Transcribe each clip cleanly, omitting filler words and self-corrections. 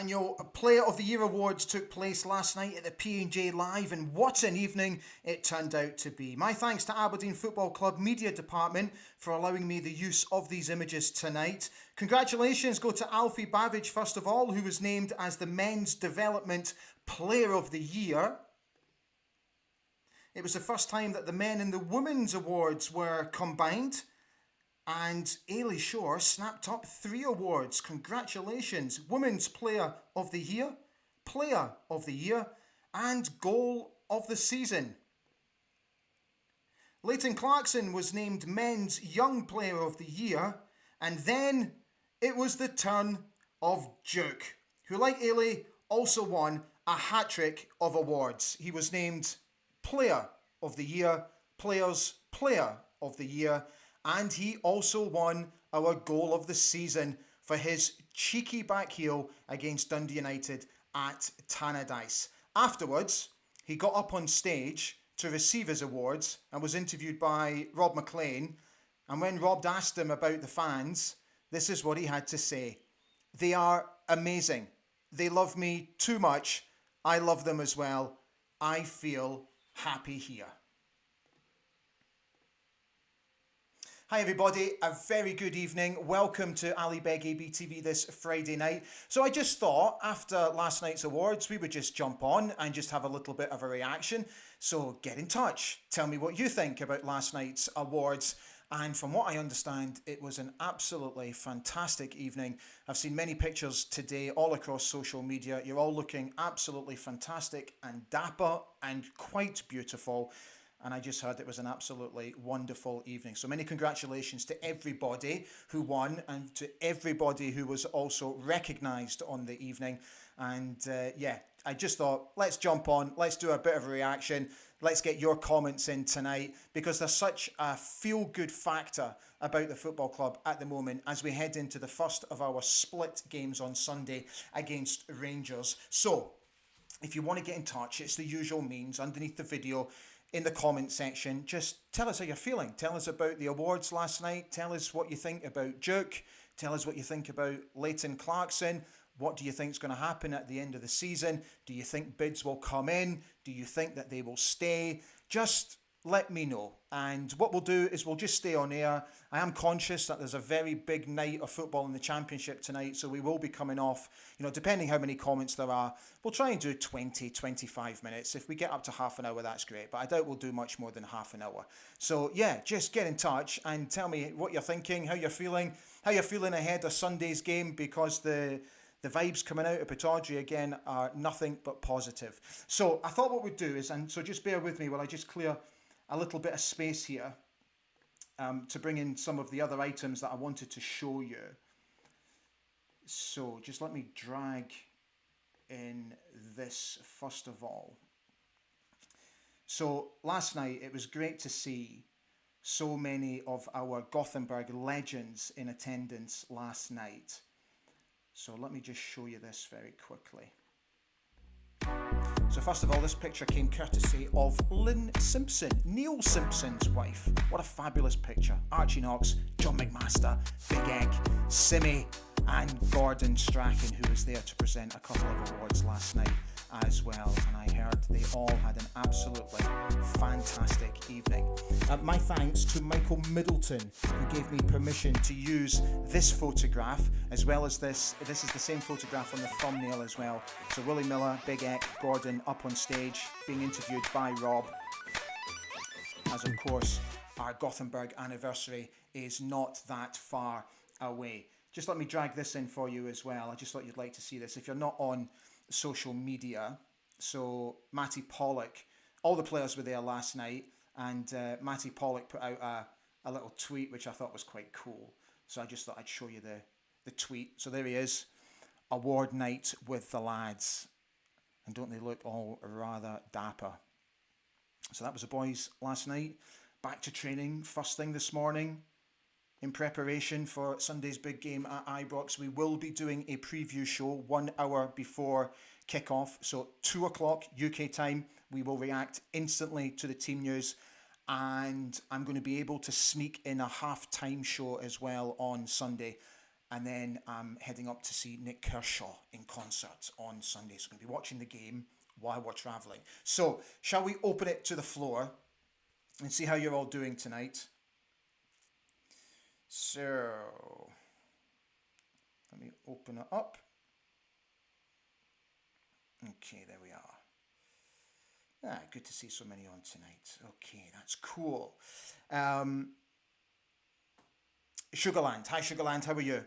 annual Player of the Year Awards took place last night at the P&J Live, and what an evening it turned out to be. My thanks to Aberdeen Football Club Media Department for allowing me the use of these images tonight. Congratulations go to Alfie Babbage, first of all, who was named as the Men's Development Player of the Year. It was the first time that the men and the women's awards were combined. And Ailey Shore snapped up 3 awards. Congratulations. Women's Player of the Year, Player of the Year, and Goal of the Season. Leighton Clarkson was named Men's Young Player of the Year. And then it was the turn of Duke, who, like Ailey, also won a hat-trick of awards. He was named Player of the Year, Players Player of the Year, and he also won our Goal of the Season for his cheeky back heel against Dundee United at Tannadice. Afterwards, he got up on stage to receive his awards and was interviewed by Rob McLean. And when Rob asked him about the fans, this is what he had to say. They are amazing. They love me too much. I love them as well. I feel happy here. Hi everybody, a very good evening. Welcome to Ali Beg ABTV this Friday night. So I just thought after last night's awards we would just jump on and just have a little bit of a reaction. So get in touch. Tell me what you think about last night's awards. And from what I understand, it was an absolutely fantastic evening. I've seen many pictures today all across social media. You're all looking absolutely fantastic and dapper and quite beautiful. And I just heard it was an absolutely wonderful evening. So many congratulations to everybody who won and to everybody who was also recognised on the evening. And yeah, I just thought, let's jump on, let's do a bit of a reaction. Let's get your comments in tonight because there's such a feel-good factor about the football club at the moment as we head into the first of our split games on Sunday against Rangers. So if you want to get in touch, it's the usual means underneath the video. In the comment section, just tell us how you're feeling. Tell us about the awards last night. Tell us what you think about Duke. Tell us what you think about Leighton Clarkson. What do you think is going to happen at the end of the season? Do you think bids will come in? Do you think that they will stay? Just let me know. And what we'll do is we'll just stay on air. I am conscious that there's a very big night of football in the Championship tonight, so we will be coming off, depending how many comments there are, we'll try and do 20, 25 minutes. If we get up to half an hour, that's great, but I doubt we'll do much more than half an hour. So yeah, just get in touch and tell me what you're thinking, how you're feeling ahead of Sunday's game, because the vibes coming out of Pittodrie again are nothing but positive. So I thought what we'd do is, and so just bear with me while I just clear a little bit of space here to bring in some of the other items that I wanted to show you. So just let me drag in this first of all. So last night it was great to see so many of our Gothenburg legends in attendance last night. So let me just show you this very quickly. So first of all, this picture came courtesy of Lynn Simpson, Neil Simpson's wife. What a fabulous picture. Archie Knox, John McMaster, Big Egg, Simmy, and Gordon Strachan, who was there to present a couple of awards last night as well. And I heard they all had an absolutely fantastic evening. My thanks to Michael Middleton, who gave me permission to use this photograph, as well as this. This is the same photograph on the thumbnail as well. So Willie Miller, Big Ek, Gordon up on stage, being interviewed by Rob. As of course, our Gothenburg anniversary is not that far away. Just let me drag this in for you as well. I just thought you'd like to see this. If you're not on social media, so Matty Pollock, all the players were there last night, and Matty Pollock put out a little tweet which I thought was quite cool. So I just thought I'd show you the tweet. So there he is, award night with the lads, and don't they look all rather dapper? So that was the boys last night. Back to training first thing this morning in preparation for Sunday's big game at Ibrox. We will be doing a preview show 1 hour before kickoff. So 2 o'clock UK time, we will react instantly to the team news. And I'm going to be able to sneak in a half-time show as well on Sunday. And then I'm heading up to see Nick Kershaw in concert on Sunday. So I'm going to be watching the game while we're travelling. So, shall we open it to the floor and see how you're all doing tonight? So, let me open it up. Okay, there we are. Good to see so many on tonight. Okay, that's cool. Sugarland. Hi, Sugarland. How are you?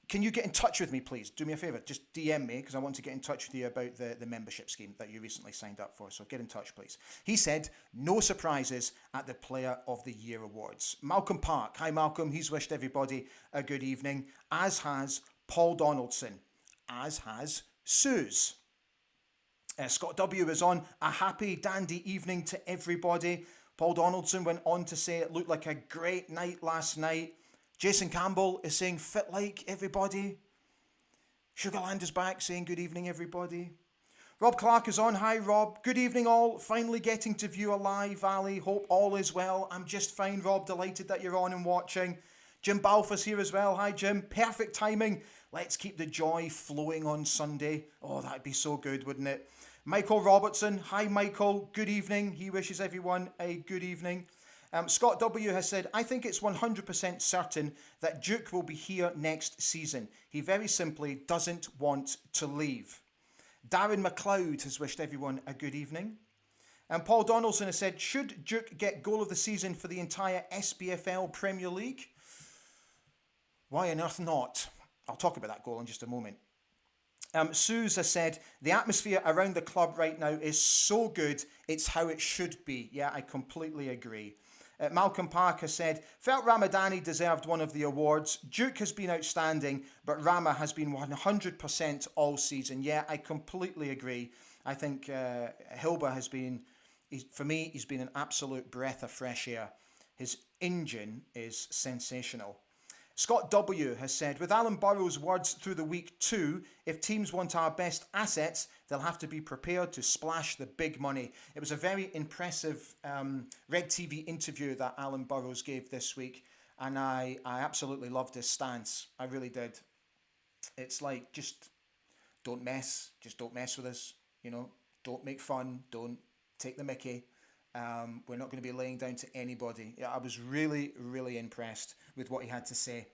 Can you get in touch with me, please? Do me a favour. Just DM me, because I want to get in touch with you about the membership scheme that you recently signed up for. So get in touch, please. He said, no surprises at the Player of the Year Awards. Malcolm Park. Hi, Malcolm. He's wished everybody a good evening, as has Paul Donaldson, as has Suze. Scott W. is on. A happy, dandy evening to everybody. Paul Donaldson went on to say it looked like a great night last night. Jason Campbell is saying fit like everybody. Sugarland is back saying good evening everybody. Rob Clark is on. Hi Rob. Good evening all. Finally getting to view a live Ali. Hope all is well. I'm just fine Rob. Delighted that you're on and watching. Jim Balfour's here as well. Hi Jim. Perfect timing. Let's keep the joy flowing on Sunday. Oh, that'd be so good, wouldn't it? Michael Robertson. Hi Michael. Good evening. He wishes everyone a good evening. Scott W. has said, I think it's 100% certain that Duke will be here next season. He very simply doesn't want to leave. Darren McLeod has wished everyone a good evening. And Paul Donaldson has said, should Duke get goal of the season for the entire SPFL Premier League? Why on earth not? I'll talk about that goal in just a moment. Suze has said, the atmosphere around the club right now is so good, it's how it should be. Yeah, I completely agree. Malcolm Park has said, felt Ramadani deserved one of the awards. Duke has been outstanding, but Rama has been 100% all season. Yeah, I completely agree. I think Hilba has been, for me, he's been an absolute breath of fresh air. His engine is sensational. Scott W. has said, with Alan Burrow's words through the week too, if teams want our best assets, they'll have to be prepared to splash the big money. It was a very impressive Red TV interview that Alan Burrows gave this week, and I absolutely loved his stance. I really did. It's like, just don't mess with us, you know, don't make fun, don't take the mickey. We're not going to be laying down to anybody. Yeah, I was really, really impressed with what he had to say.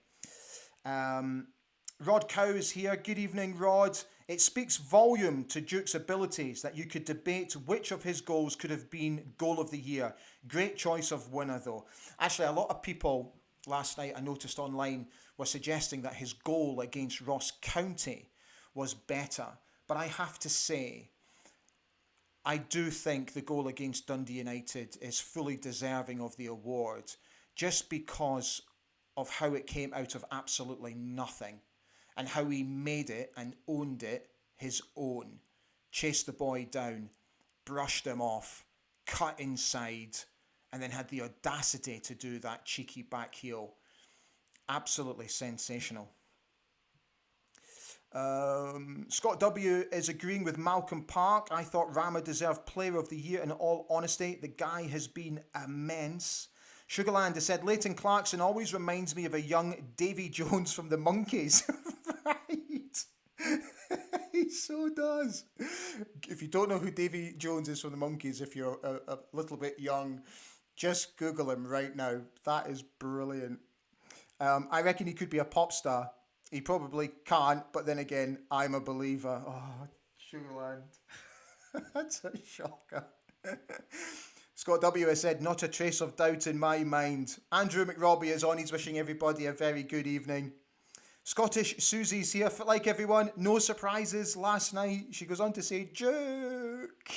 Rod Cow is here. Good evening, Rod. It speaks volume to Duke's abilities that you could debate which of his goals could have been goal of the year. Great choice of winner, though. Actually, a lot of people last night, I noticed online, were suggesting that his goal against Ross County was better. But I have to say, I do think the goal against Dundee United is fully deserving of the award just because of how it came out of absolutely nothing and how he made it and owned it his own. Chased the boy down, brushed him off, cut inside, and then had the audacity to do that cheeky back heel. Absolutely sensational. Scott W. is agreeing with Malcolm Park. I thought Rama deserved Player of the Year in all honesty. The guy has been immense. Sugarland has said, Leighton Clarkson always reminds me of a young Davy Jones from the Monkees. Right. He so does. If you don't know who Davy Jones is from the Monkees, if you're a little bit young, just Google him right now. That is brilliant. I reckon he could be a pop star. He probably can't, but then again, I'm a believer. Oh, Sugarland. That's a shocker. Scott W. has said, not a trace of doubt in my mind. Andrew McRobbie is on. He's wishing everybody a very good evening. Scottish Susie's here. Like everyone, no surprises last night. She goes on to say, joke.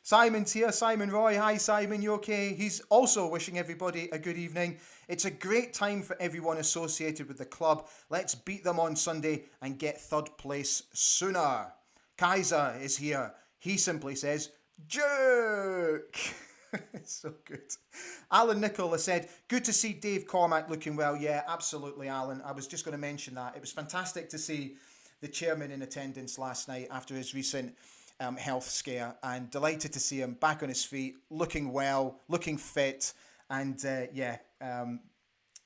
Simon's here. Simon Roy. Hi, Simon. You okay? He's also wishing everybody a good evening. It's a great time for everyone associated with the club. Let's beat them on Sunday and get third place sooner. Kaiser is here. He simply says, joke. It's so good. Alan Nicholl has said, good to see Dave Cormack looking well. Yeah, absolutely, Alan. I was just going to mention that. It was fantastic to see the chairman in attendance last night after his recent health scare, and delighted to see him back on his feet, looking well, looking fit, and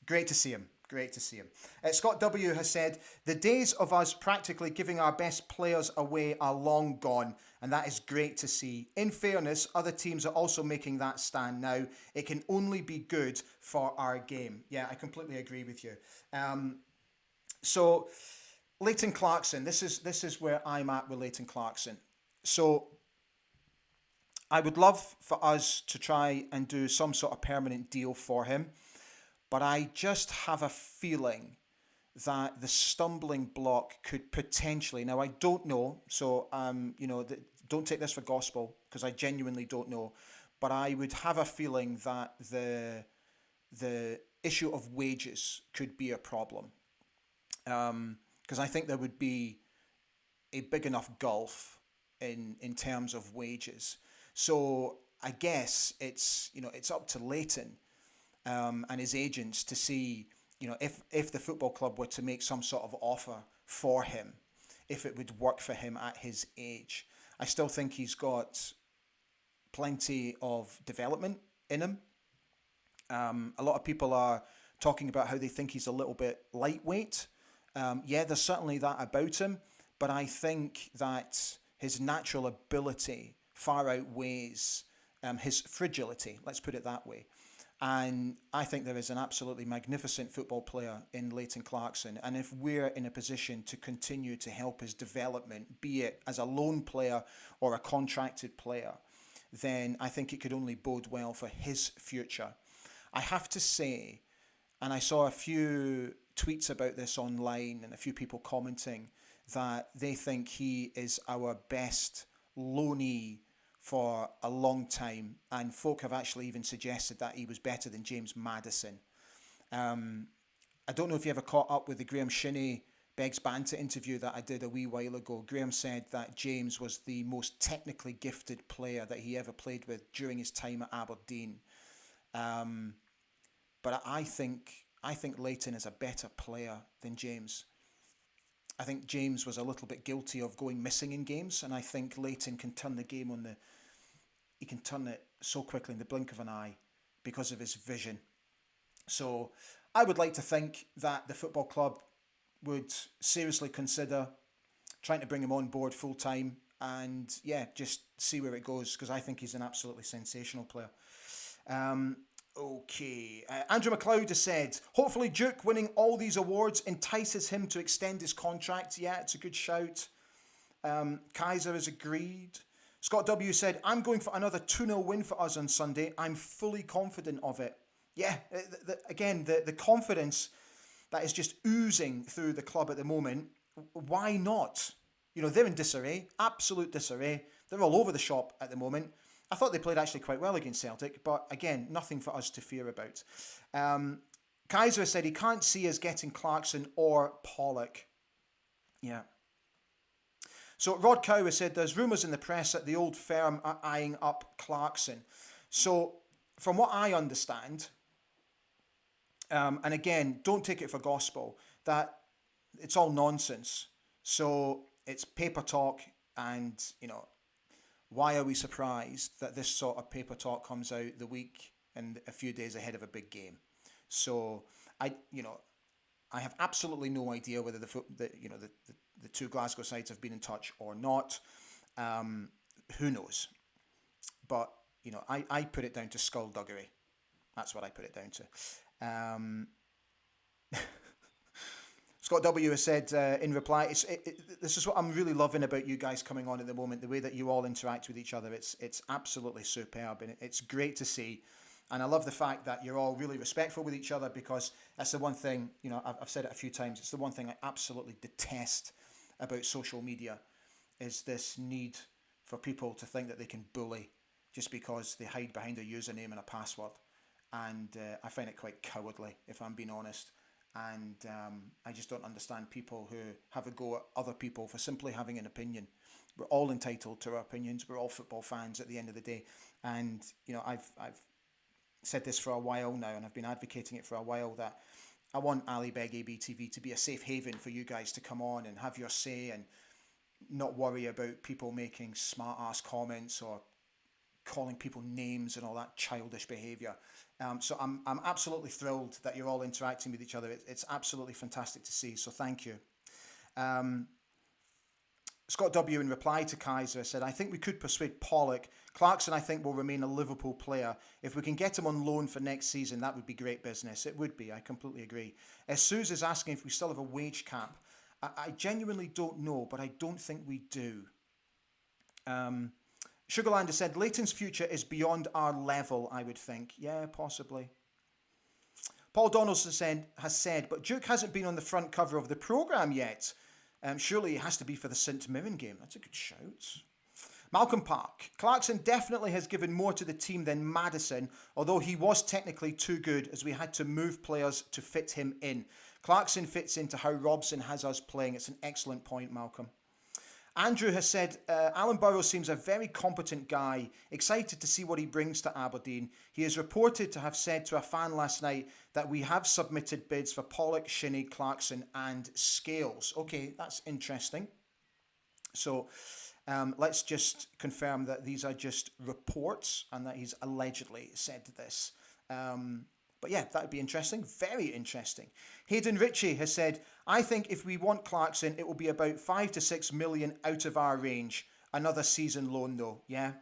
great to see him. Great to see him. Scott W has said, the days of us practically giving our best players away are long gone, and that is great to see. In fairness, other teams are also making that stand now. It can only be good for our game. Yeah, I completely agree with you. So, Leighton Clarkson, this is where I'm at with Leighton Clarkson. So, I would love for us to try and do some sort of permanent deal for him. But I just have a feeling that the stumbling block could potentially, now I don't know, so don't take this for gospel because I genuinely don't know, but I would have a feeling that the issue of wages could be a problem, because I think there would be a big enough gulf in terms of wages. So I guess it's up to Leighton and his agents to see, if the football club were to make some sort of offer for him, if it would work for him at his age. I still think he's got plenty of development in him. A lot of people are talking about how they think he's a little bit lightweight. Yeah, there's certainly that about him, but I think that his natural ability far outweighs his fragility, let's put it that way. And I think there is an absolutely magnificent football player in Leighton Clarkson. And if we're in a position to continue to help his development, be it as a loan player or a contracted player, then I think it could only bode well for his future. I have to say, and I saw a few tweets about this online and a few people commenting that they think he is our best loanee for a long time, and folk have actually even suggested that he was better than James Maddison. I don't know if you ever caught up with the Graham Shinney Beggs Banter interview that I did a wee while ago. Graham said that James was the most technically gifted player that he ever played with during his time at Aberdeen. But I think Leighton is a better player than James. I think James was a little bit guilty of going missing in games, and I think Leighton can turn the game he can turn it so quickly in the blink of an eye because of his vision. So I would like to think that the football club would seriously consider trying to bring him on board full time and just see where it goes, because I think he's an absolutely sensational player. Okay. Andrew McLeod has said, hopefully Duke winning all these awards entices him to extend his contract. Yeah, it's a good shout. Kaiser has agreed. Scott W said, I'm going for another 2-0 win for us on Sunday. I'm fully confident of it. Yeah, the confidence that is just oozing through the club at the moment. Why not? They're in disarray, absolute disarray. They're all over the shop at the moment. I thought they played actually quite well against Celtic, but again, nothing for us to fear about. Kaiser said he can't see us getting Clarkson or Pollock. Yeah. So Rod Cow has said there's rumours in the press that the old firm are eyeing up Clarkson. So from what I understand, and again, don't take it for gospel, that it's all nonsense. So it's paper talk, and why are we surprised that this sort of paper talk comes out the week and a few days ahead of a big game? So I have absolutely no idea whether the two Glasgow sides have been in touch or not. Who knows? But I put it down to skullduggery. That's what I put it down to. Scott W has said in reply, this is what I'm really loving about you guys coming on at the moment, the way that you all interact with each other. It's absolutely superb, and it's great to see. And I love the fact that you're all really respectful with each other, because that's the one thing, I've said it a few times, it's the one thing I absolutely detest about social media, is this need for people to think that they can bully just because they hide behind a username and a password. And I find it quite cowardly, if I'm being honest. And I just don't understand people who have a go at other people for simply having an opinion. We're all entitled to our opinions. We're all football fans at the end of the day. And, I've said this for a while now, and I've been advocating it for a while, that I want Ali Beg ABTV to be a safe haven for you guys to come on and have your say and not worry about people making smart-ass comments or calling people names and all that childish behaviour. So I'm absolutely thrilled that you're all interacting with each other. It's absolutely fantastic to see. So thank you. Scott W. in reply to Kaiser said, I think we could persuade Pollock. Clarkson, I think, will remain a Liverpool player. If we can get him on loan for next season, that would be great business. It would be. I completely agree. Suze is asking if we still have a wage cap. I genuinely don't know, but I don't think we do. Sugarland has said, Leighton's future is beyond our level, I would think. Yeah, possibly. Paul Donaldson has said, but Duke hasn't been on the front cover of the programme yet. Surely it has to be for the St Mirren game. That's a good shout. Malcolm Park. Clarkson definitely has given more to the team than Maddison, although he was technically too good as we had to move players to fit him in. Clarkson fits into how Robson has us playing. It's an excellent point, Malcolm. Andrew has said, Alan Burrows seems a very competent guy. Excited to see what he brings to Aberdeen. He is reported to have said to a fan last night that we have submitted bids for Pollock, Shinnie, Clarkson and Scales. Okay, that's interesting. So let's just confirm that these are just reports and that he's allegedly said this. But yeah, that would be interesting. Very interesting. Hayden Ritchie has said, I think if we want Clarkson, it will be about 5 to 6 million out of our range. Another season loan, though. Yeah,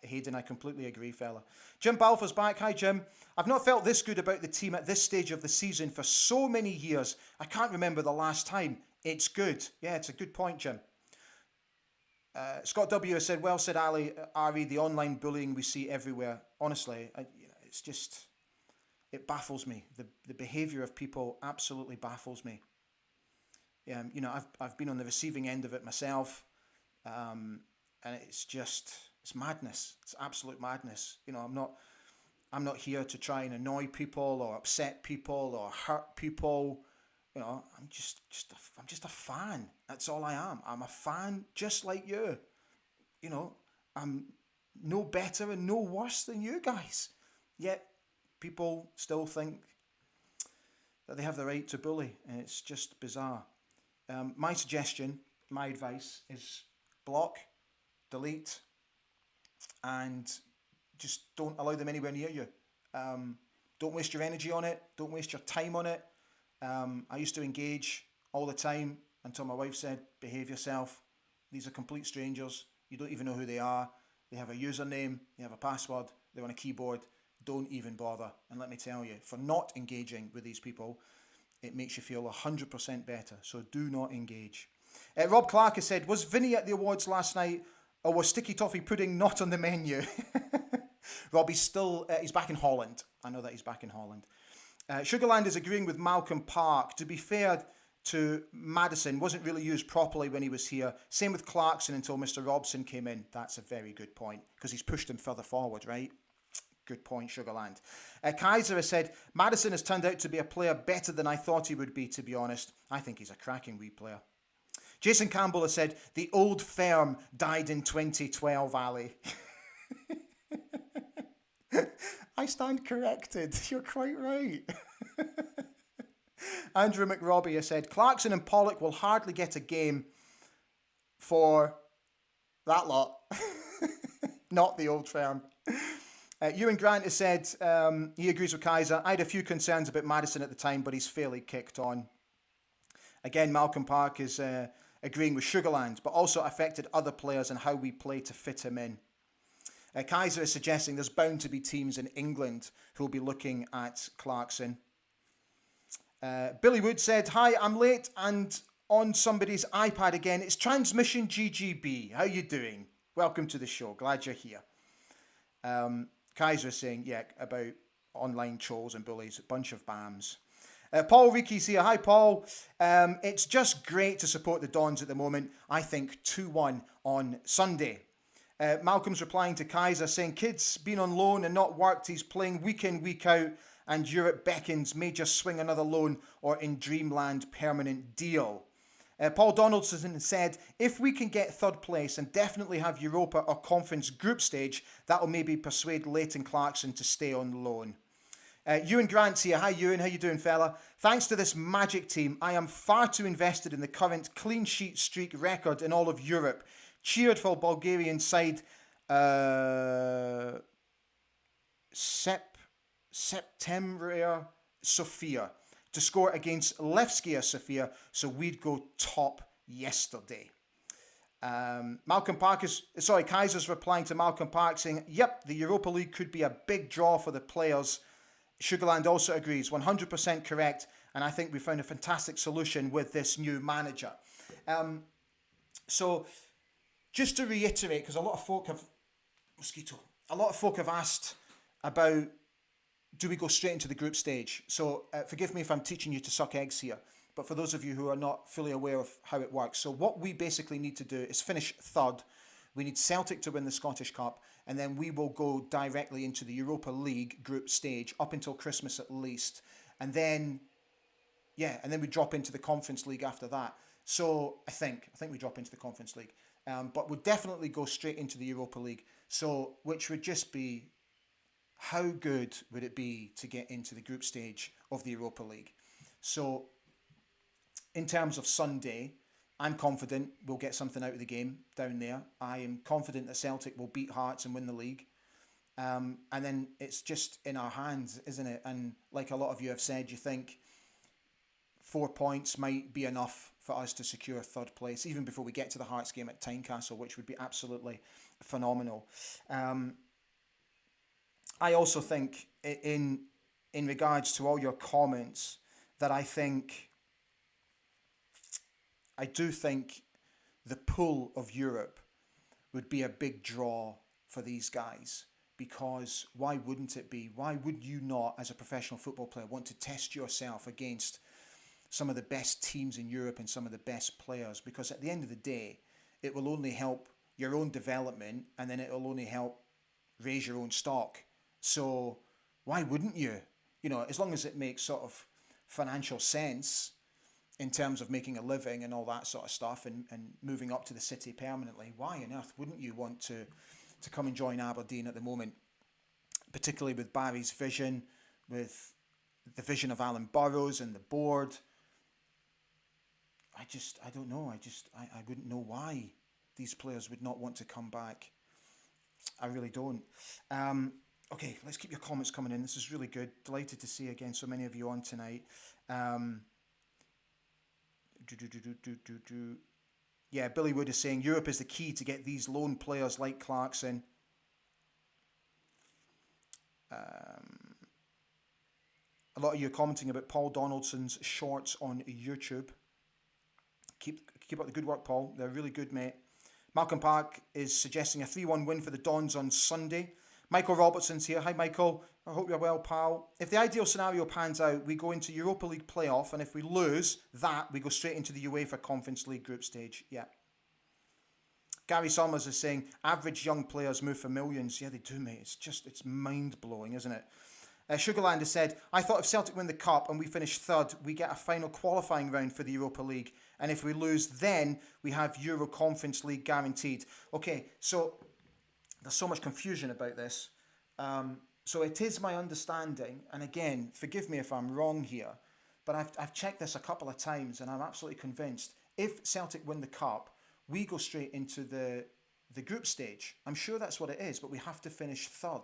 Hayden, I completely agree, fella. Jim Balfour's back. Hi, Jim. I've not felt this good about the team at this stage of the season for so many years. I can't remember the last time. It's good. Yeah, it's a good point, Jim. Scott W. has said, well said, Ali, Ari, the online bullying we see everywhere. Honestly, it's just... It baffles me. The behaviour of people absolutely baffles me. I've been on the receiving end of it myself, and it's madness. It's absolute madness. I'm not here to try and annoy people or upset people or hurt people. I'm just a fan. That's all I am. I'm a fan just like you. I'm no better and no worse than you guys. Yet people still think that they have the right to bully, and it's just bizarre. My suggestion, my advice is block, delete, and just don't allow them anywhere near you. Don't waste your energy on it. Don't waste your time on it. I used to engage all the time until my wife said, behave yourself. These are complete strangers. You don't even know who they are. They have a username. They have a password. They're on a keyboard. Don't even bother. And let me tell you, for not engaging with these people, it makes you feel 100% better. So do not engage. Rob Clark has said, was Vinny at the awards last night, or was sticky toffee pudding not on the menu? Rob, he's back in Holland. I know that he's back in Holland. Sugarland is agreeing with Malcolm Park. To be fair to Maddison, wasn't really used properly when he was here. Same with Clarkson until Mr. Robson came in. That's a very good point, because he's pushed him further forward, right? Good point, Sugarland. Kaiser has said, Maddison has turned out to be a player better than I thought he would be, to be honest. I think he's a cracking wee player. Jason Campbell has said, the old firm died in 2012, Ali. I stand corrected. You're quite right. Andrew McRobbie has said, Clarkson and Pollock will hardly get a game for that lot. Not the old firm. Ewan Grant has said he agrees with Kaiser. I had a few concerns about Maddison at the time, but he's fairly kicked on. Again, Malcolm Park is agreeing with Sugarland, but also affected other players and how we play to fit him in. Kaiser is suggesting there's bound to be teams in England who will be looking at Clarkson. Billy Wood said, hi, I'm late and on somebody's iPad again. It's Transmission GGB. How you doing? Welcome to the show. Glad you're here. Kaiser is saying, yeah, about online trolls and bullies, a bunch of BAMs. Paul Ricky's here. Hi, Paul. It's just great to support the Dons at the moment. I think 2-1 on Sunday. Malcolm's replying to Kaiser saying, kid's been on loan and not worked. He's playing week in, week out, and Europe beckons, may just swing another loan or in dreamland permanent deal. Paul Donaldson said, if we can get third place and definitely have Europa or Conference group stage, that will maybe persuade Leighton Clarkson to stay on loan. Ewan Grant's here. Hi, Ewan. How you doing, fella? Thanks to this magic team, I am far too invested in the current clean sheet streak record in all of Europe. Cheered for Bulgarian side Uh, September Sofia to score against Levskia Sofia, so we'd go top yesterday. Kaiser's replying to Malcolm Park saying, yep, the Europa League could be a big draw for the players. Sugarland also agrees, 100% correct, and I think we found a fantastic solution with this new manager. So, just to reiterate, because a lot of folk have asked about, do we go straight into the group stage? So, forgive me if I'm teaching you to suck eggs here, but for those of you who are not fully aware of how it works, so what we basically need to do is finish third. We need Celtic to win the Scottish Cup, and then we will go directly into the Europa League group stage up until Christmas at least, and then we drop into the Conference League after that. So I think we drop into the Conference League, but we'll definitely go straight into the Europa League. So which would just be, how good would it be to get into the group stage of the Europa League? So in terms of Sunday, I'm confident we'll get something out of the game down there. I am confident that Celtic will beat Hearts and win the league. And then it's just in our hands, isn't it? And like a lot of you have said, you think 4 points might be enough for us to secure third place, even before we get to the Hearts game at Tynecastle, which would be absolutely phenomenal. I also think, in regards to all your comments, that I do think the pool of Europe would be a big draw for these guys, because why wouldn't it be? Why would you not, as a professional football player, want to test yourself against some of the best teams in Europe and some of the best players? Because at the end of the day, it will only help your own development, and then it will only help raise your own stock. So why wouldn't you? You know, as long as it makes sort of financial sense in terms of making a living and all that sort of stuff, and moving up to the city permanently, why on earth wouldn't you want to come and join Aberdeen at the moment, particularly with Barry's vision, with the vision of Alan Burrows and the board? I don't know. I wouldn't know why these players would not want to come back. I really don't. Okay, let's keep your comments coming in. This is really good. Delighted to see again so many of you on tonight. Yeah, Billy Wood is saying Europe is the key to get these lone players like Clarkson. A lot of you are commenting about Paul Donaldson's shorts on YouTube. Keep up the good work, Paul. They're really good, mate. Malcolm Park is suggesting a 3-1 win for the Dons on Sunday. Michael Robertson's here. Hi, Michael. I hope you're well, pal. If the ideal scenario pans out, we go into Europa League playoff, and if we lose that, we go straight into the UEFA Conference League group stage. Yeah. Gary Summers is saying, average young players move for millions. Yeah, they do, mate. It's mind-blowing, isn't it? Sugarland has said, I thought if Celtic win the Cup and we finish third, we get a final qualifying round for the Europa League. And if we lose, then we have Euro Conference League guaranteed. Okay, so there's so much confusion about this. So it is my understanding, and again, forgive me if I'm wrong here, but I've checked this a couple of times, and I'm absolutely convinced if Celtic win the Cup, we go straight into the group stage. I'm sure that's what it is, but we have to finish third.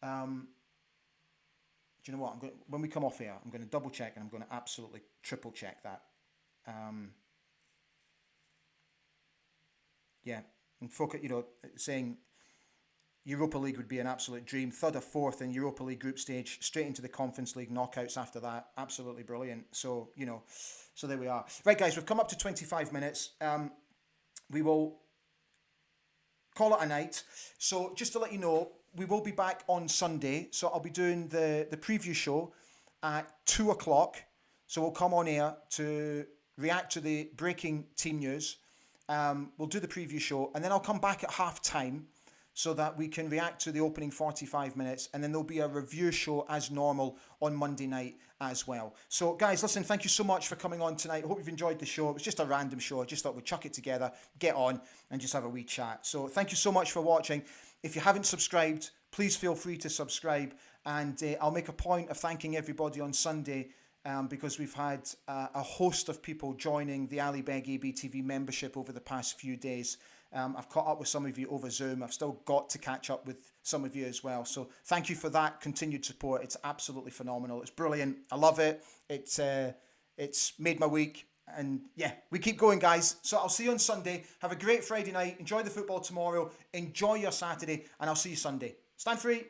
Do you know what? When we come off here, I'm going to double check, and I'm going to absolutely triple check that. Yeah, and folk, saying Europa League would be an absolute dream. Third or fourth in Europa League group stage, straight into the Conference League knockouts after that. Absolutely brilliant. So, so there we are. Right, guys, we've come up to 25 minutes. We will call it a night. So just to let you know, we will be back on Sunday. So I'll be doing the preview show at 2 o'clock. So we'll come on air to react to the breaking team news. We'll do the preview show, and then I'll come back at half time so that we can react to the opening 45 minutes, and then there'll be a review show as normal on Monday night as well. So guys, listen, thank you so much for coming on tonight. I hope you've enjoyed the show. It was just a random show. I just thought we'd chuck it together, get on, and just have a wee chat. So thank you so much for watching. If you haven't subscribed, please feel free to subscribe, and I'll make a point of thanking everybody on Sunday because we've had a host of people joining the Ali Beg ABTV membership over the past few days. I've caught up with some of you over Zoom. I've still got to catch up with some of you as well. So thank you for that continued support. It's absolutely phenomenal. It's brilliant. I love it. It's made my week. And yeah, we keep going, guys. So I'll see you on Sunday. Have a great Friday night. Enjoy the football tomorrow. Enjoy your Saturday. And I'll see you Sunday. Stand free.